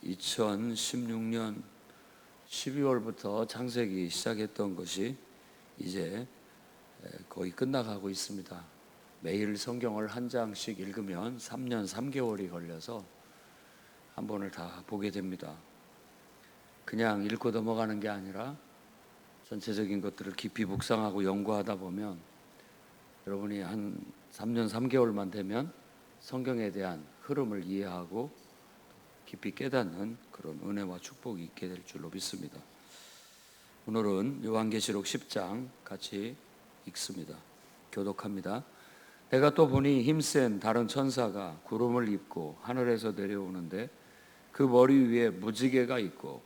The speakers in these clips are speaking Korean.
2016년 12월부터 창세기 시작했던 것이 이제 거의 끝나가고 있습니다. 매일 성경을 한 장씩 읽으면 3년 3개월이 걸려서 한 번을 다 보게 됩니다. 그냥 읽고 넘어가는 게 아니라 전체적인 것들을 깊이 묵상하고 연구하다 보면 여러분이 한 3년 3개월만 되면 성경에 대한 흐름을 이해하고 깊이 깨닫는 그런 은혜와 축복이 있게 될 줄로 믿습니다. 오늘은 요한계시록 10장 같이 읽습니다. 교독합니다. 내가 또 보니 힘센 다른 천사가 구름을 입고 하늘에서 내려오는데 그 머리 위에 무지개가 있고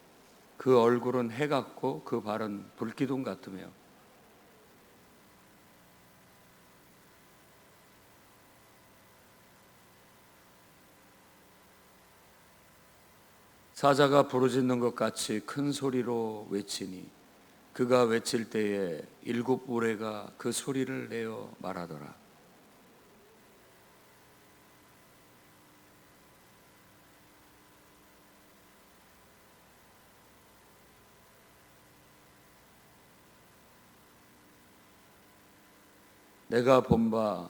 그 얼굴은 해 같고 그 발은 불기둥 같으며 사자가 부르짖는 것 같이 큰 소리로 외치니 그가 외칠 때에 일곱 우레가 그 소리를 내어 말하더라. 내가 본 바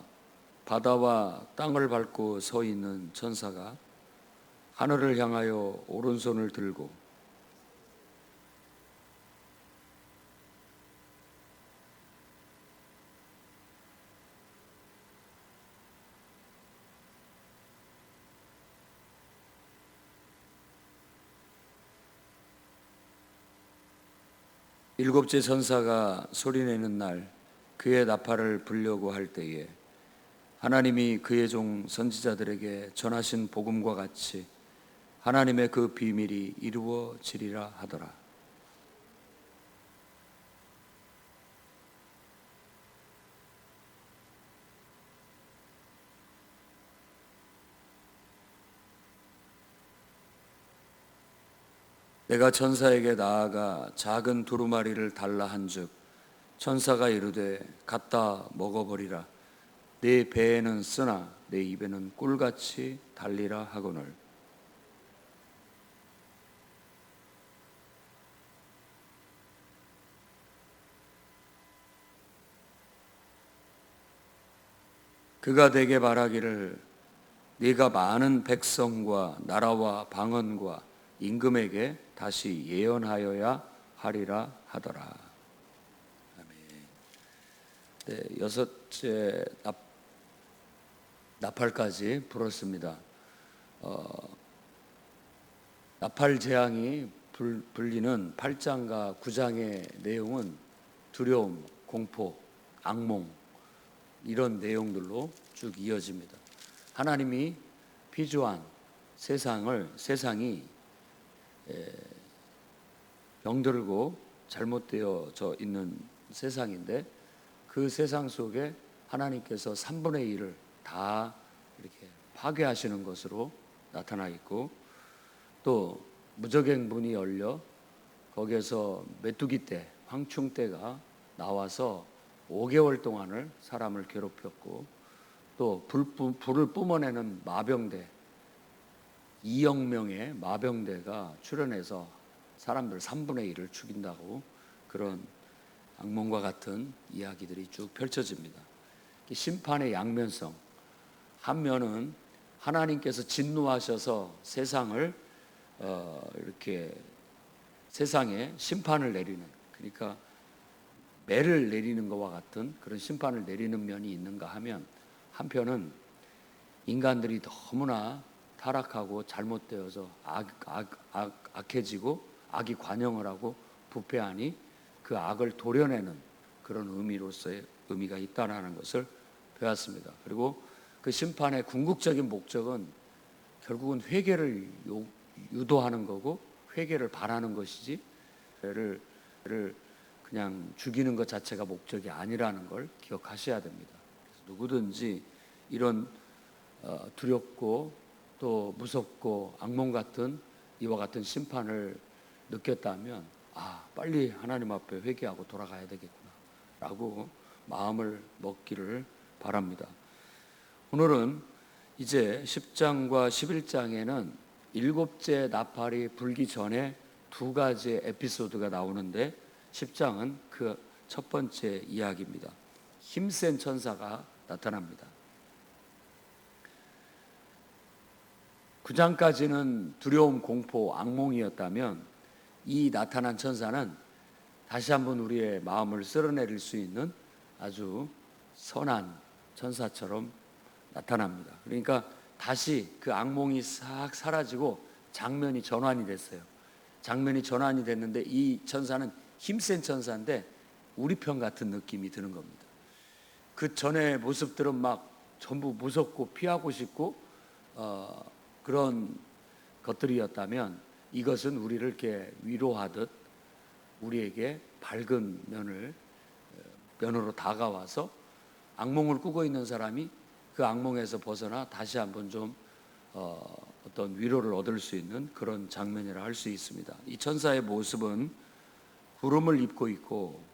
바다와 땅을 밟고 서 있는 천사가 하늘을 향하여 오른손을 들고 일곱째 천사가 소리내는 날 그의 나팔을 불려고 할 때에 하나님이 그의 종 선지자들에게 전하신 복음과 같이 하나님의 그 비밀이 이루어지리라 하더라. 내가 천사에게 나아가 작은 두루마리를 달라 한즉 천사가 이르되 갖다 먹어버리라. 내 배에는 쓰나 내 입에는 꿀같이 달리라 하거늘. 그가 내게 말하기를 네가 많은 백성과 나라와 방언과 임금에게 다시 예언하여야 하리라 하더라. 아멘. 네, 여섯째 나팔까지 불었습니다. 나팔 재앙이 불리는 8장과 9장의 내용은 두려움, 공포, 악몽 이런 내용들로 쭉 이어집니다. 하나님이 피조한 세상이 병들고 잘못되어져 있는 세상인데 그 세상 속에 하나님께서 3분의 1을 다 이렇게 파괴하시는 것으로 나타나 있고 또 무적행 문이 열려 거기에서 메뚜기 떼, 황충 떼가 나와서 5개월 동안을 사람을 괴롭혔고 또 불을 뿜어내는 마병대 2억 명의 마병대가 출현해서 사람들 3분의 1을 죽인다고 그런 악몽과 같은 이야기들이 쭉 펼쳐집니다. 심판의 양면성, 한 면은 하나님께서 진노하셔서 세상을 이렇게 세상에 심판을 내리는, 그러니까 매를 내리는 것과 같은 그런 심판을 내리는 면이 있는가 하면 한편은 인간들이 너무나 타락하고 잘못되어서 악해지고 악이 관영을 하고 부패하니 그 악을 도려내는 그런 의미로서의 의미가 있다는 것을 배웠습니다. 그리고 그 심판의 궁극적인 목적은 결국은 회개를 유도하는 거고 회개를 바라는 것이지 죄를 그냥 죽이는 것 자체가 목적이 아니라는 걸 기억하셔야 됩니다. 그래서 누구든지 이런 두렵고 또 무섭고 악몽 같은 이와 같은 심판을 느꼈다면 빨리 하나님 앞에 회개하고 돌아가야 되겠구나 라고 마음을 먹기를 바랍니다. 오늘은 이제 10장과 11장에는 일곱째 나팔이 불기 전에 두 가지 에피소드가 나오는데 10장은 그 첫 번째 이야기입니다. 힘센 천사가 나타납니다. 9장까지는 두려움, 공포, 악몽이었다면 이 나타난 천사는 다시 한번 우리의 마음을 쓸어내릴 수 있는 아주 선한 천사처럼 나타납니다. 그러니까 다시 그 악몽이 싹 사라지고 장면이 전환이 됐어요. 장면이 전환이 됐는데 이 천사는 힘센 천사인데 우리 편 같은 느낌이 드는 겁니다. 그 전의 모습들은 막 전부 무섭고 피하고 싶고 그런 것들이었다면 이것은 우리를 이렇게 위로하듯 우리에게 밝은 면으로 다가와서 악몽을 꾸고 있는 사람이 그 악몽에서 벗어나 다시 한번 좀 어떤 위로를 얻을 수 있는 그런 장면이라 할 수 있습니다. 이 천사의 모습은 구름을 입고 있고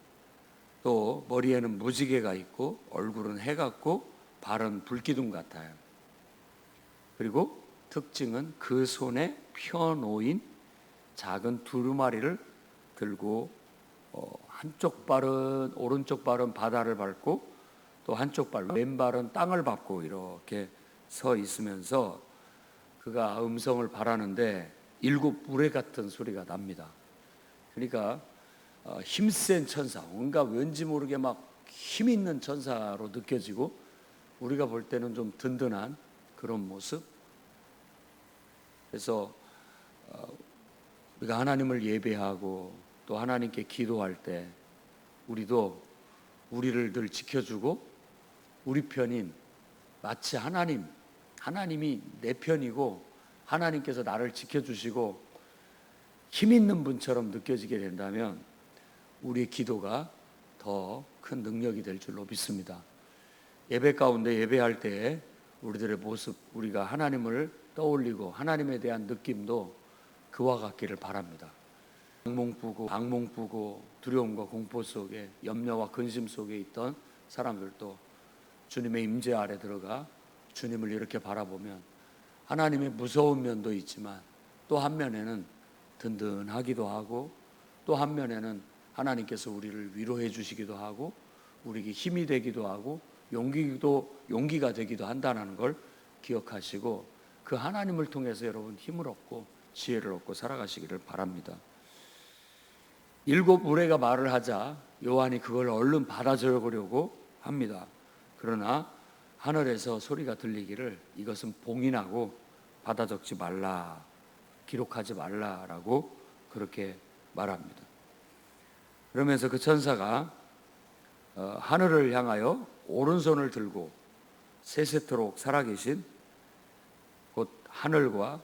또 머리에는 무지개가 있고 얼굴은 해 같고 발은 불기둥 같아요. 그리고 특징은 그 손에 펴놓인 작은 두루마리를 들고 한쪽 발은 오른쪽 발은 바다를 밟고 또 한쪽 발 왼발은 땅을 밟고 이렇게 서 있으면서 그가 음성을 발하는데 일곱 우레 같은 소리가 납니다. 그러니까 힘센 천사, 뭔가 왠지 모르게 막 힘 있는 천사로 느껴지고 우리가 볼 때는 좀 든든한 그런 모습. 그래서 우리가 하나님을 예배하고 또 하나님께 기도할 때 우리도 우리를 늘 지켜주고 우리 편인 마치 하나님이 내 편이고 하나님께서 나를 지켜주시고 힘 있는 분처럼 느껴지게 된다면 우리의 기도가 더 큰 능력이 될 줄로 믿습니다. 예배 가운데 예배할 때 우리들의 모습, 우리가 하나님을 떠올리고 하나님에 대한 느낌도 그와 같기를 바랍니다. 악몽 꾸고 두려움과 공포 속에 염려와 근심 속에 있던 사람들도 주님의 임재 아래 들어가 주님을 이렇게 바라보면 하나님의 무서운 면도 있지만 또 한면에는 든든하기도 하고 또 한면에는 하나님께서 우리를 위로해 주시기도 하고 우리에게 힘이 되기도 하고 용기가 되기도 한다는 걸 기억하시고 그 하나님을 통해서 여러분 힘을 얻고 지혜를 얻고 살아가시기를 바랍니다. 일곱 우레가 말을 하자 요한이 그걸 얼른 받아 적으려고 합니다. 그러나 하늘에서 소리가 들리기를 이것은 봉인하고 받아 적지 말라, 기록하지 말라라고 그렇게 말합니다. 그러면서 그 천사가 하늘을 향하여 오른손을 들고 세세토록 살아계신 곧 하늘과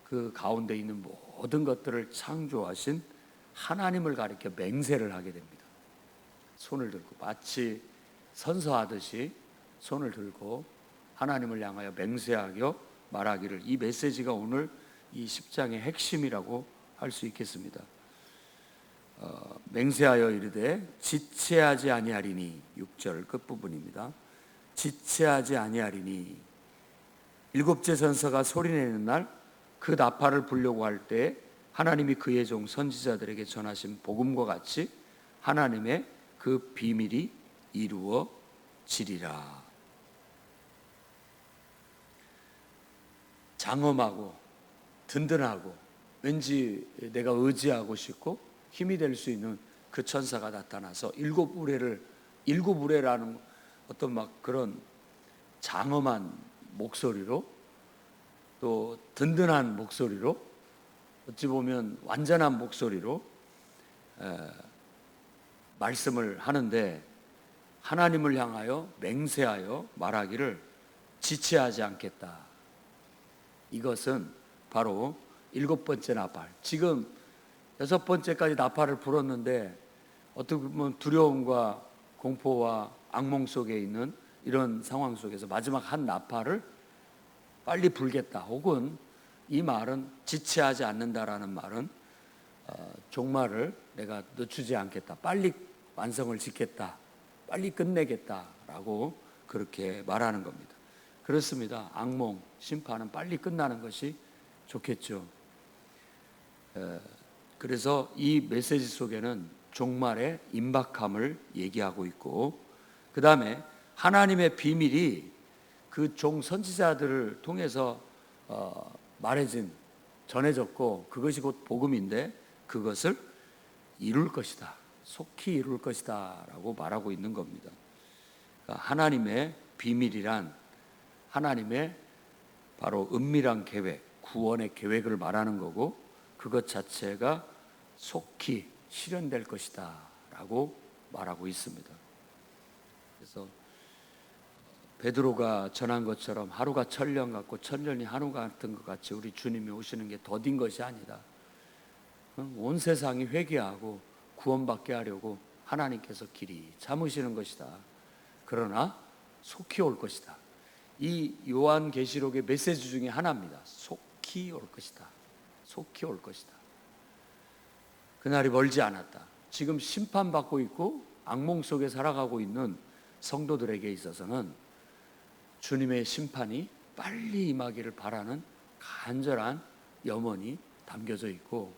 그 가운데 있는 모든 것들을 창조하신 하나님을 가리켜 맹세를 하게 됩니다. 손을 들고 마치 선서하듯이 손을 들고 하나님을 향하여 맹세하여 말하기를, 이 메시지가 오늘 이 10장의 핵심이라고 할 수 있겠습니다. 맹세하여 이르되 지체하지 아니하리니, 6절 끝부분입니다. 지체하지 아니하리니, 일곱째 천사가 소리내는 날 그 나팔을 불려고 할 때 하나님이 그의 종 선지자들에게 전하신 복음과 같이 하나님의 그 비밀이 이루어지리라. 장엄하고 든든하고 왠지 내가 의지하고 싶고 힘이 될 수 있는 그 천사가 나타나서 일곱 우레라는 어떤 막 그런 장엄한 목소리로 또 든든한 목소리로 어찌 보면 완전한 목소리로 말씀을 하는데 하나님을 향하여 맹세하여 말하기를 지체하지 않겠다. 이것은 바로 일곱 번째 나팔. 지금 여섯 번째까지 나팔을 불었는데 어떻게 보면 두려움과 공포와 악몽 속에 있는 이런 상황 속에서 마지막 한 나팔을 빨리 불겠다, 혹은 이 말은 지체하지 않는다라는 말은 종말을 내가 늦추지 않겠다, 빨리 완성을 짓겠다, 빨리 끝내겠다라고 그렇게 말하는 겁니다. 그렇습니다. 악몽, 심판은 빨리 끝나는 것이 좋겠죠. 그래서 이 메시지 속에는 종말의 임박함을 얘기하고 있고, 그 다음에 하나님의 비밀이 그 종 선지자들을 통해서 전해졌고, 그것이 곧 복음인데 그것을 이룰 것이다, 속히 이룰 것이다 라고 말하고 있는 겁니다. 그러니까 하나님의 비밀이란 하나님의 바로 은밀한 계획, 구원의 계획을 말하는 거고, 그것 자체가 속히 실현될 것이다 라고 말하고 있습니다. 그래서 베드로가 전한 것처럼 하루가 천년 같고 천년이 하루 같은 것 같이 우리 주님이 오시는 게 더딘 것이 아니다. 온 세상이 회개하고 구원받게 하려고 하나님께서 길이 참으시는 것이다. 그러나 속히 올 것이다. 이 요한계시록의 메시지 중에 하나입니다. 속히 올 것이다. 속히 올 것이다. 그날이 멀지 않았다. 지금 심판받고 있고 악몽 속에 살아가고 있는 성도들에게 있어서는 주님의 심판이 빨리 임하기를 바라는 간절한 염원이 담겨져 있고,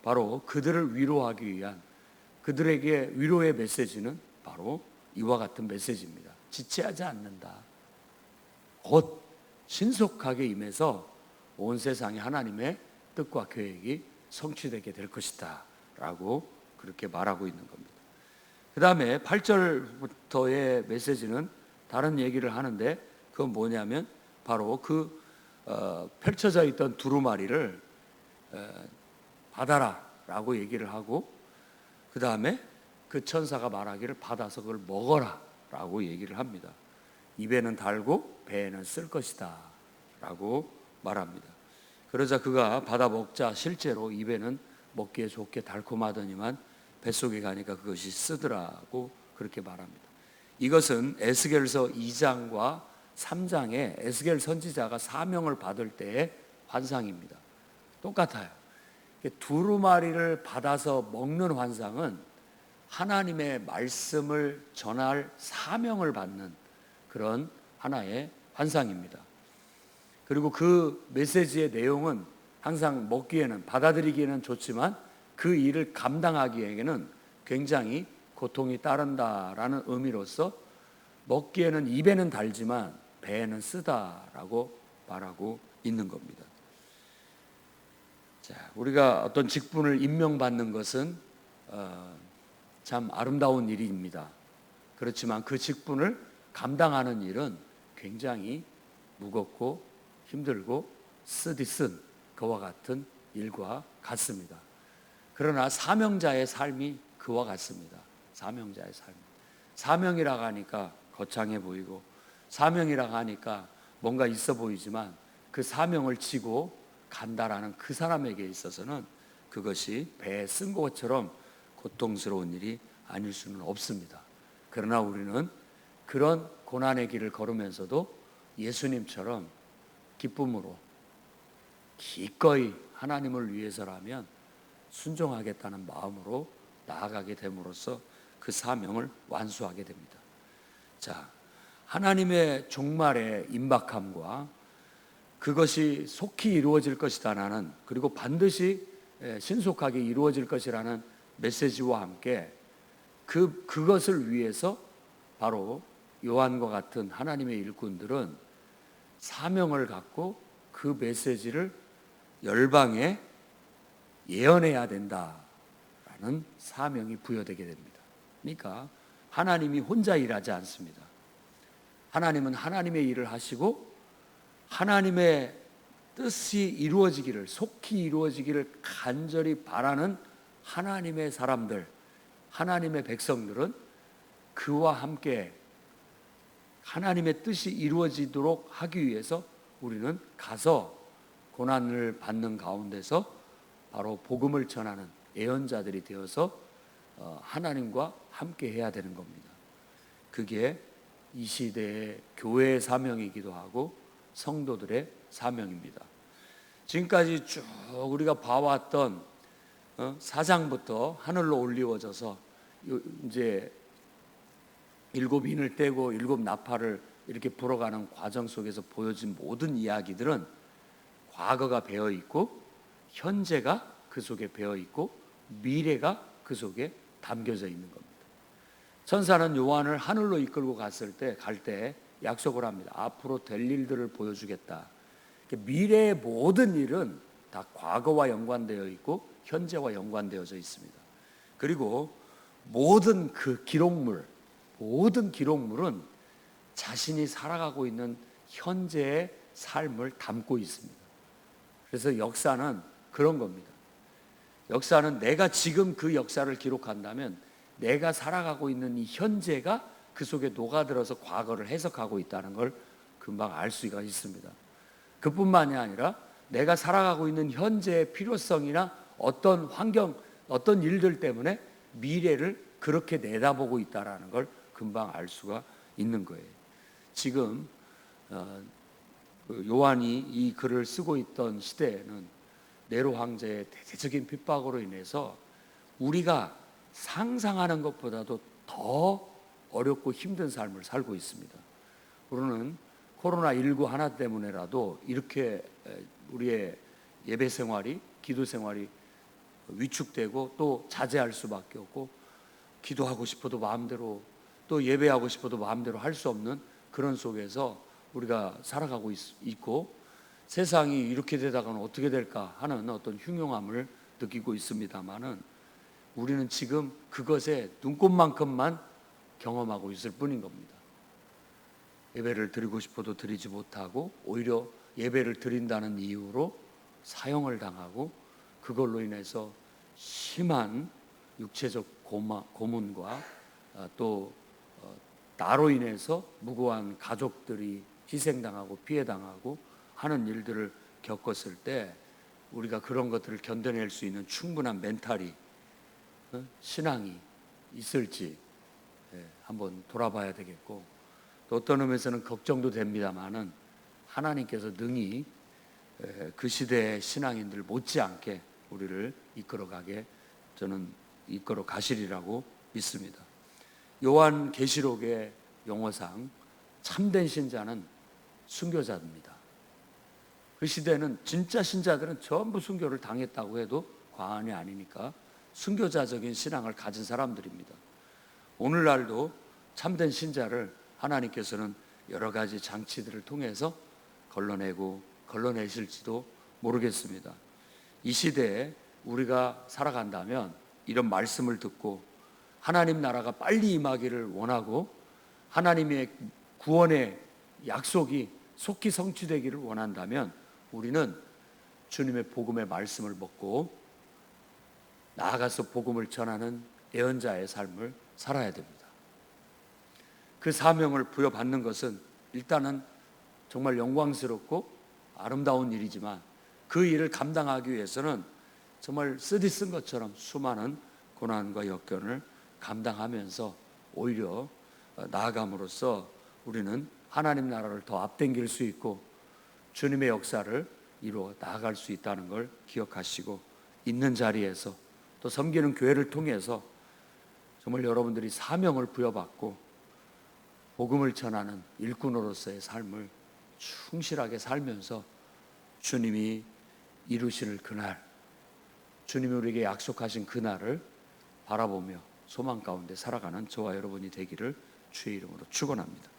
바로 그들을 위로하기 위한 그들에게 위로의 메시지는 바로 이와 같은 메시지입니다. 지체하지 않는다. 곧 신속하게 임해서 온 세상에 하나님의 뜻과 계획이 성취되게 될 것이다 라고 그렇게 말하고 있는 겁니다. 그 다음에 8절부터의 메시지는 다른 얘기를 하는데, 그건 뭐냐면 바로 그 펼쳐져 있던 두루마리를 받아라 라고 얘기를 하고, 그 다음에 그 천사가 말하기를 받아서 그걸 먹어라 라고 얘기를 합니다. 입에는 달고 배에는 쓸 것이다 라고 말합니다. 그러자 그가 받아 먹자 실제로 입에는 먹기에 좋게 달콤하더니만 뱃속에 가니까 그것이 쓰더라고 그렇게 말합니다. 이것은 에스겔서 2장과 3장에 에스겔 선지자가 사명을 받을 때의 환상입니다. 똑같아요. 두루마리를 받아서 먹는 환상은 하나님의 말씀을 전할 사명을 받는 그런 하나의 환상입니다. 그리고 그 메시지의 내용은 항상 먹기에는, 받아들이기에는 좋지만 그 일을 감당하기에는 굉장히 고통이 따른다라는 의미로서 먹기에는 입에는 달지만 배에는 쓰다라고 말하고 있는 겁니다. 자, 우리가 어떤 직분을 임명받는 것은 참 아름다운 일입니다. 그렇지만 그 직분을 감당하는 일은 굉장히 무겁고 힘들고 쓰디쓴 그와 같은 일과 같습니다. 그러나 사명자의 삶이 그와 같습니다. 사명자의 삶. 사명이라고 하니까 거창해 보이고, 사명이라고 하니까 뭔가 있어 보이지만, 그 사명을 지고 간다라는 그 사람에게 있어서는 그것이 배에 쓴 것처럼 고통스러운 일이 아닐 수는 없습니다. 그러나 우리는 그런 고난의 길을 걸으면서도 예수님처럼 기쁨으로 기꺼이 하나님을 위해서라면 순종하겠다는 마음으로 나아가게 됨으로써 그 사명을 완수하게 됩니다. 자, 하나님의 종말의 임박함과 그것이 속히 이루어질 것이다라는, 그리고 반드시 신속하게 이루어질 것이라는 메시지와 함께 그것을 위해서 바로 요한과 같은 하나님의 일꾼들은 사명을 갖고 그 메시지를 열방에 예언해야 된다라는 사명이 부여되게 됩니다. 그러니까 하나님이 혼자 일하지 않습니다. 하나님은 하나님의 일을 하시고 하나님의 뜻이 이루어지기를, 속히 이루어지기를 간절히 바라는 하나님의 사람들, 하나님의 백성들은 그와 함께 하나님의 뜻이 이루어지도록 하기 위해서 우리는 가서 고난을 받는 가운데서 바로 복음을 전하는 예언자들이 되어서 하나님과 함께 해야 되는 겁니다. 그게 이 시대의 교회의 사명이기도 하고 성도들의 사명입니다. 지금까지 쭉 우리가 봐왔던 사장부터 하늘로 올리워져서 이제 일곱 인을 떼고 일곱 나팔을 이렇게 불어가는 과정 속에서 보여진 모든 이야기들은 과거가 배어 있고 현재가 그 속에 배어 있고 미래가 그 속에 담겨져 있는 겁니다. 천사는 요한을 하늘로 이끌고 갈 때 약속을 합니다. 앞으로 될 일들을 보여주겠다. 미래의 모든 일은 다 과거와 연관되어 있고 현재와 연관되어져 있습니다. 그리고 모든 기록물은 자신이 살아가고 있는 현재의 삶을 담고 있습니다. 그래서 역사는 그런 겁니다. 역사는 내가 지금 그 역사를 기록한다면 내가 살아가고 있는 이 현재가 그 속에 녹아들어서 과거를 해석하고 있다는 걸 금방 알 수가 있습니다. 그뿐만이 아니라 내가 살아가고 있는 현재의 필요성이나 어떤 환경, 어떤 일들 때문에 미래를 그렇게 내다보고 있다는 걸 금방 알 수가 있는 거예요. 지금 요한이 이 글을 쓰고 있던 시대에는 네로 황제의 대대적인 핍박으로 인해서 우리가 상상하는 것보다도 더 어렵고 힘든 삶을 살고 있습니다. 우리는 코로나19 하나 때문에라도 이렇게 우리의 예배 생활이, 기도 생활이 위축되고 또 자제할 수밖에 없고, 기도하고 싶어도 마음대로, 또 예배하고 싶어도 마음대로 할 수 없는 그런 속에서 우리가 살아가고 있고, 세상이 이렇게 되다가는 어떻게 될까 하는 어떤 흉흉함을 느끼고 있습니다만은 우리는 지금 그것에 눈꼽만큼만 경험하고 있을 뿐인 겁니다. 예배를 드리고 싶어도 드리지 못하고, 오히려 예배를 드린다는 이유로 사형을 당하고, 그걸로 인해서 심한 육체적 고문과 또 나로 인해서 무고한 가족들이 희생당하고 피해당하고 하는 일들을 겪었을 때 우리가 그런 것들을 견뎌낼 수 있는 충분한 멘탈이, 신앙이 있을지 한번 돌아봐야 되겠고, 또 어떤 의미에서는 걱정도 됩니다만은 하나님께서 능히 그 시대의 신앙인들 못지않게 우리를 저는 이끌어 가시리라고 믿습니다. 요한 계시록의 용어상 참된 신자는 순교자입니다. 그 시대는 진짜 신자들은 전부 순교를 당했다고 해도 과언이 아니니까 순교자적인 신앙을 가진 사람들입니다. 오늘날도 참된 신자를 하나님께서는 여러 가지 장치들을 통해서 걸러내실지도 모르겠습니다. 이 시대에 우리가 살아간다면 이런 말씀을 듣고 하나님 나라가 빨리 임하기를 원하고 하나님의 구원의 약속이 속히 성취되기를 원한다면 우리는 주님의 복음의 말씀을 먹고 나아가서 복음을 전하는 예언자의 삶을 살아야 됩니다. 그 사명을 부여받는 것은 일단은 정말 영광스럽고 아름다운 일이지만 그 일을 감당하기 위해서는 정말 쓰디 쓴 것처럼 수많은 고난과 역경을 감당하면서 오히려 나아감으로써 우리는 하나님 나라를 더 앞당길 수 있고 주님의 역사를 이루어 나아갈 수 있다는 걸 기억하시고, 있는 자리에서 또 섬기는 교회를 통해서 정말 여러분들이 사명을 부여받고 복음을 전하는 일꾼으로서의 삶을 충실하게 살면서 주님이 이루실 그날, 주님이 우리에게 약속하신 그날을 바라보며 소망 가운데 살아가는 저와 여러분이 되기를 주의 이름으로 축원합니다.